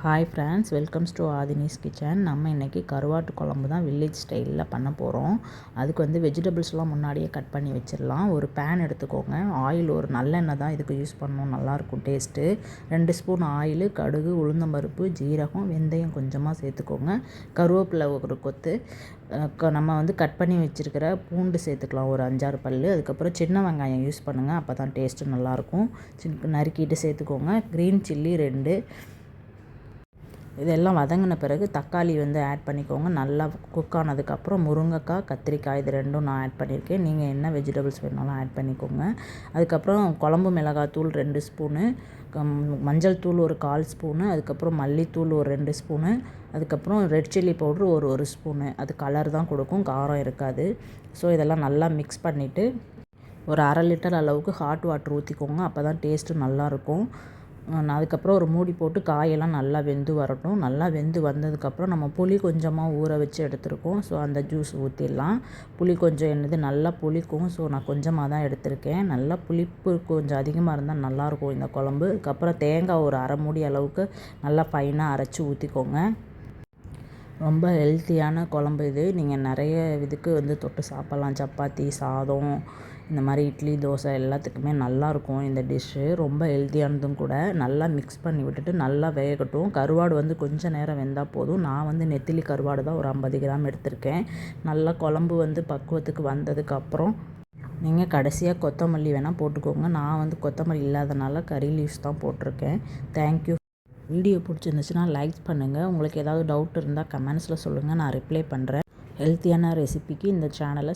Hi friends, welcomes to Aadhini's kitchen. நம்ம இன்றைக்கி கருவாட்டு குழம்பு தான் வில்லேஜ் ஸ்டைலில் பண்ண போகிறோம். அதுக்கு வந்து வெஜிடபிள்ஸ்லாம் முன்னாடியே கட் பண்ணி வச்சிடலாம். ஒரு பேன் எடுத்துக்கோங்க. ஆயில் ஒரு நல்லெண்ணெய் தான் இதுக்கு யூஸ் பண்ணணும், நல்லாயிருக்கும் டேஸ்ட்டு. 2 ஸ்பூன் ஆயில், கடுகு, உளுந்தம்பருப்பு, ஜீரகம், வெந்தயம் கொஞ்சமாக சேர்த்துக்கோங்க. கருவேப்பிலை ஒரு கொத்து, நம்ம வந்து கட் பண்ணி வச்சுருக்கிற பூண்டு சேர்த்துக்கலாம், ஒரு 5-6 பல். அதுக்கப்புறம் சின்ன வெங்காயம் யூஸ் பண்ணுங்கள், அப்போ தான் டேஸ்ட்டு நல்லாயிருக்கும். நறுக்கிட்டு சேர்த்துக்கோங்க. Green chilli 2. இதெல்லாம் வதங்கின பிறகு தக்காளி வந்து ஆட் பண்ணிக்கோங்க. நல்லா குக் ஆனதுக்கப்புறம் முருங்கைக்காய், கத்திரிக்காய் இது 2ம் நான் ஆட் பண்ணியிருக்கேன். நீங்கள் என்ன வெஜிடபிள்ஸ் வேணாலும் ஆட் பண்ணிக்கோங்க. அதுக்கப்புறம் குழம்பு மிளகாத்தூள் 2 ஸ்பூனு, மஞ்சள் தூள் ஒரு 1/4 ஸ்பூனு, அதுக்கப்புறம் மல்லித்தூள் ஒரு 2 ஸ்பூனு, அதுக்கப்புறம் ரெட் சில்லி பவுட்ரு ஒரு ஸ்பூனு. அது கலர் தான் கொடுக்கும், காரம் இருக்காது. ஸோ இதெல்லாம் நல்லா மிக்ஸ் பண்ணிவிட்டு ஒரு 1/2 லிட்டர் அளவுக்கு ஹாட் வாட்டர் ஊற்றிக்கோங்க. அப்போ தான் டேஸ்ட்டு நல்லாயிருக்கும். அதுக்கப்புறம் ஒரு மூடி போட்டு காயெல்லாம் நல்லா வெந்து வரட்டும். நல்லா வெந்து வந்ததுக்கப்புறம் நம்ம புளி கொஞ்சமாக ஊற வச்சு எடுத்துருக்கோம். ஸோ அந்த ஜூஸ் ஊற்றிடலாம். புளி கொஞ்சம் என்னது நல்லா புளிக்கும். ஸோ நான் கொஞ்சமாக தான் எடுத்திருக்கேன். நல்லா புளிப்பு கொஞ்சம் அதிகமாக இருந்தால் நல்லாயிருக்கும் இந்த குழம்பு. அதுக்கப்புறம் தேங்காய் ஒரு 1/2 மூடி அளவுக்கு நல்லா ஃபைனாக அரைச்சி ஊற்றிக்கோங்க. ரொம்ப ஹெல்த்தியான குழம்பு இது. நீங்கள் நிறைய இதுக்கு வந்து தொட்டு சாப்பிட்லாம். சப்பாத்தி, சாதம், இந்த மாதிரி இட்லி, தோசை எல்லாத்துக்குமே நல்லாயிருக்கும் இந்த டிஷ்ஷு. ரொம்ப ஹெல்த்தியானதும் கூட. நல்லா மிக்ஸ் பண்ணி விட்டுட்டு நல்லா வேகட்டும். கருவாடு வந்து கொஞ்சம் நேரம் வெந்தால் போதும். நான் வந்து நெத்திலி கருவாடு தான் ஒரு 50 கிராம் எடுத்திருக்கேன். நல்லா குழம்பு வந்து பக்குவத்துக்கு வந்ததுக்கப்புறம் நீங்கள் கடைசியாக கொத்தமல்லி வேணால் போட்டுக்கோங்க. நான் வந்து கொத்தமல்லி இல்லாதனால கறி லீவ்ஸ் தான் போட்டிருக்கேன். தேங்க்யூ. வீடியோ பிடிச்சிருந்துச்சுன்னா லைக் பண்ணுங்கள். உங்களுக்கு ஏதாவது டவுட் இருந்தால் கமெண்ட்ஸில் சொல்லுங்கள், நான் ரிப்ளை பண்ணுறேன். ஹெல்த்தியான ரெசிபிக்கு இந்த சேனலை